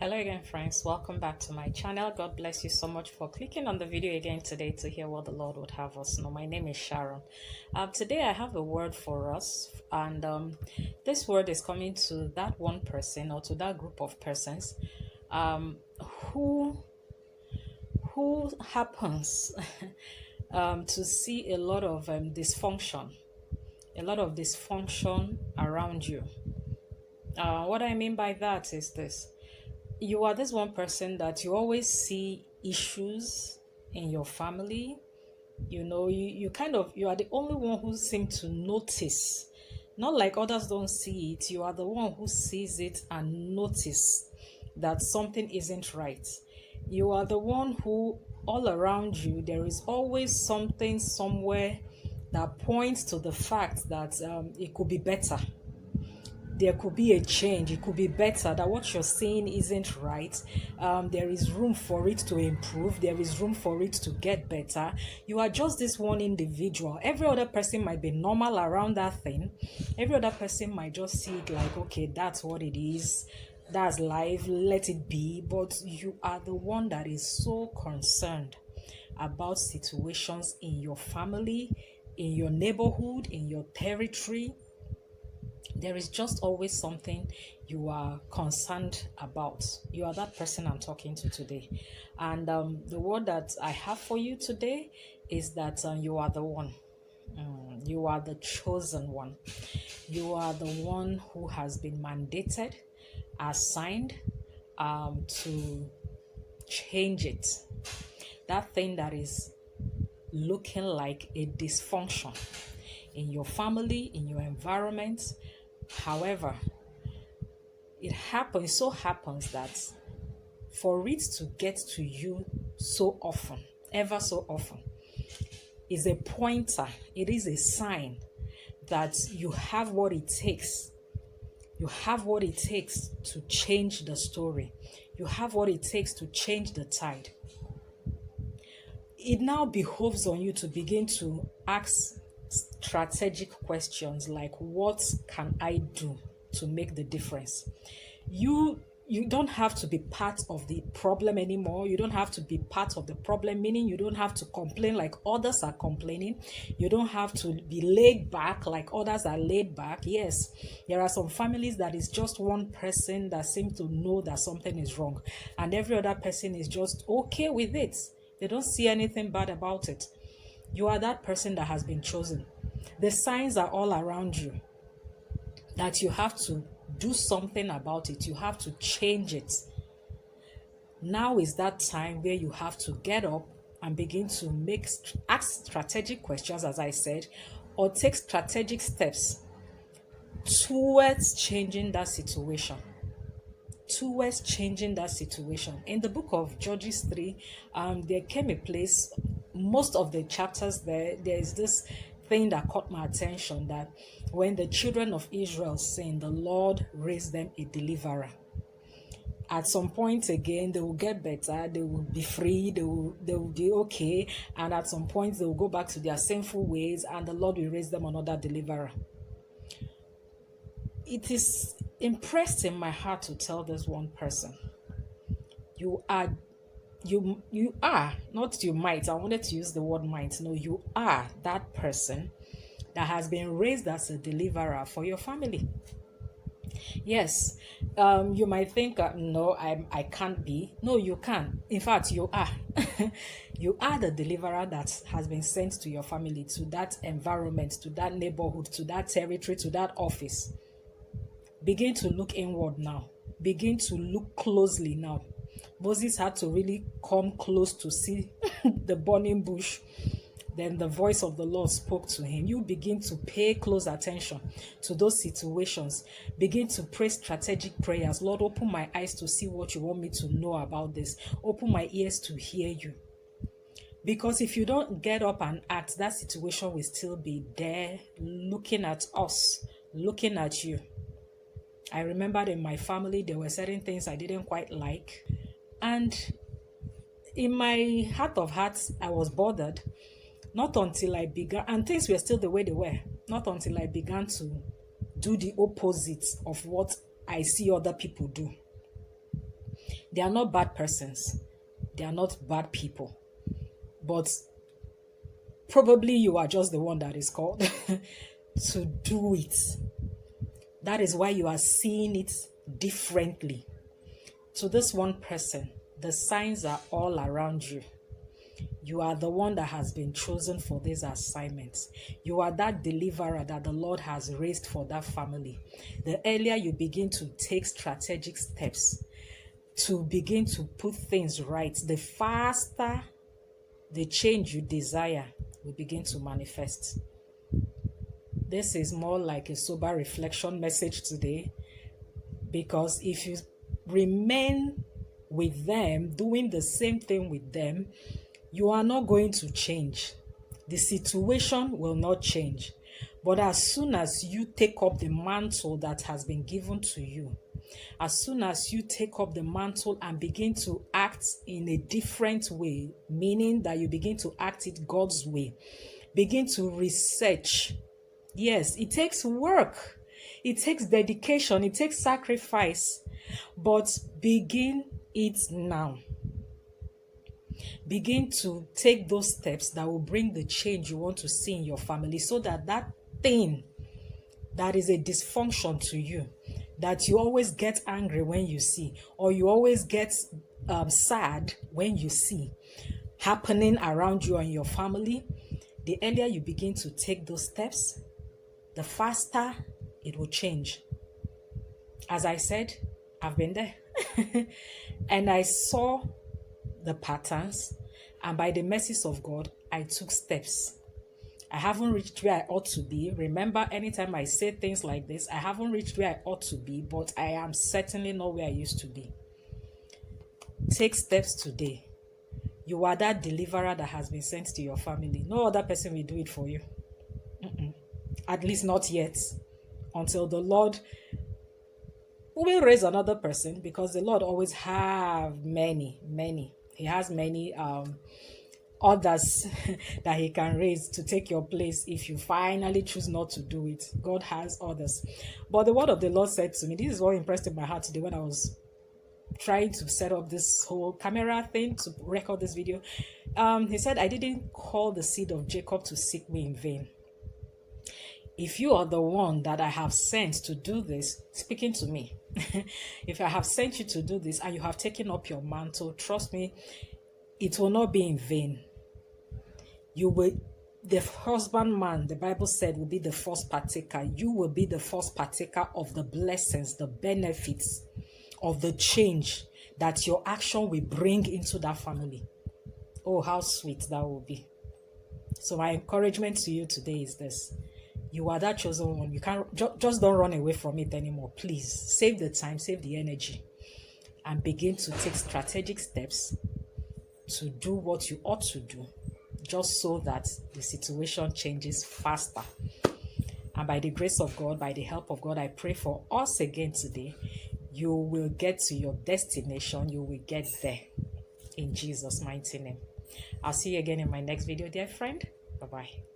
Hello again, friends. Welcome back to my channel. God bless you so much for clicking on the video again today to hear what the Lord would have us know. My name is Sharon. Today I have a word for us, and this word is coming to that one person or to that group of persons um, who happens to see a lot of dysfunction around you. What I mean by that is this: you are this one person that you always see issues in your family. You are the only one who seems to notice, not like others don't see it. You are the one who sees it and notice that something isn't right. You are the one who, all around you, there is always something somewhere that points to the fact that it could be better. There could be a change. It could be better, that what you're seeing isn't right. There is room for it to improve. There is room for it to get better. You are just this one individual. Every other person might be normal around that thing. Every other person might just see it like, okay, that's what it is. That's life. Let it be. But you are the one that is so concerned about situations in your family, in your neighborhood, in your territory. There is just always something you are concerned about. You are that person I'm talking to today. And the word that I have for you today is that you are the one. You are the chosen one. You are the one who has been mandated, assigned to change it. That thing that is looking like a dysfunction in your family, in your environment. However, it so happens that for it to get to you so often, ever so often, is a pointer. It is a sign that you have what it takes. You have what it takes to change the story. You have what it takes to change the tide. It now behoves on you to begin to ask strategic questions like, what can I do to make the difference? You don't have to be part of the problem anymore. You don't have to be part of the problem, meaning you don't have to complain like others are complaining. You don't have to be laid back like others are laid back. Yes, there are some families that is just one person that seems to know that something is wrong, and every other person is just okay with it. They don't see anything bad about it. You are that person that has been chosen. The signs are all around you that you have to do something about it. You have to change it. Now is that time where you have to get up and begin to ask strategic questions, as I said, or take strategic steps towards changing that situation. In the book of Judges 3, there came a place, most of the chapters there is this thing that caught my attention, that when the children of Israel sinned, the Lord raised them a deliverer. At some point again, they will get better, they will be free, they will be okay, and at some point they will go back to their sinful ways, and the Lord will raise them another deliverer. It is impressed in my heart to tell this one person, you are, not you might, I wanted to use the word might, no, you are that person that has been raised as a deliverer for your family. Yes, you might think, no, I can't be. No, you can. In fact, you are. You are the deliverer that has been sent to your family, to that environment, to that neighborhood, to that territory, to that office. Begin to look inward now. Begin to look closely now. Moses had to really come close to see the burning bush. Then the voice of the Lord spoke to him. You begin to pay close attention to those situations. Begin to pray strategic prayers. Lord, open my eyes to see what you want me to know about this. Open my ears to hear you. Because if you don't get up and act, that situation will still be there, looking at us, looking at you. I remembered in my family, there were certain things I didn't quite like. And in my heart of hearts, I was bothered. Not until I began, and things were still the way they were, not until I began to do the opposite of what I see other people do. They are not bad persons. They are not bad people. But probably you are just the one that is called to do it. That is why you are seeing it differently. To this one person, the signs are all around you. You are the one that has been chosen for this assignment. You are that deliverer that the Lord has raised for that family. The earlier you begin to take strategic steps to begin to put things right, the faster the change you desire will begin to manifest. This is more like a sober reflection message today, because if you remain with them, doing the same thing with them, you are not going to change. The situation will not change. But as soon as you take up the mantle that has been given to you, as soon as you take up the mantle and begin to act in a different way, meaning that you begin to act it God's way, begin to research. Yes, it takes work. It takes dedication. It takes sacrifice. But begin it now. Begin to take those steps that will bring the change you want to see in your family, so that that thing that is a dysfunction to you, that you always get angry when you see, or you always get sad when you see happening around you and your family, the earlier you begin to take those steps, the faster it will change. As I said, I've been there. And I saw the patterns, and by the mercies of God, I took steps. I haven't reached where I ought to be. Remember, anytime I say things like this, I haven't reached where I ought to be, but I am certainly not where I used to be. Take steps today. You are that deliverer that has been sent to your family. No other person will do it for you. At least not yet. Until the Lord will raise another person, because the Lord always have many. He has many others that he can raise to take your place if you finally choose not to do it. God has others. But the word of the Lord said to me, this is what impressed in my heart today when I was trying to set up this whole camera thing to record this video. He said, I didn't call the seed of Jacob to seek me in vain. If you are the one that I have sent to do this, speaking to me, if I have sent you to do this and you have taken up your mantle, trust me, it will not be in vain. You will, the husbandman, the Bible said, will be the first partaker. You will be the first partaker of the blessings, the benefits of the change that your action will bring into that family. Oh, how sweet that will be. So my encouragement to you today is this. You are that chosen one. You can't just don't run away from it anymore. Please save the time, save the energy, and begin to take strategic steps to do what you ought to do, just so that the situation changes faster. And by the grace of God, by the help of God, I pray for us again today. You will get to your destination. You will get there in Jesus' mighty name. I'll see you again in my next video, dear friend. Bye-bye.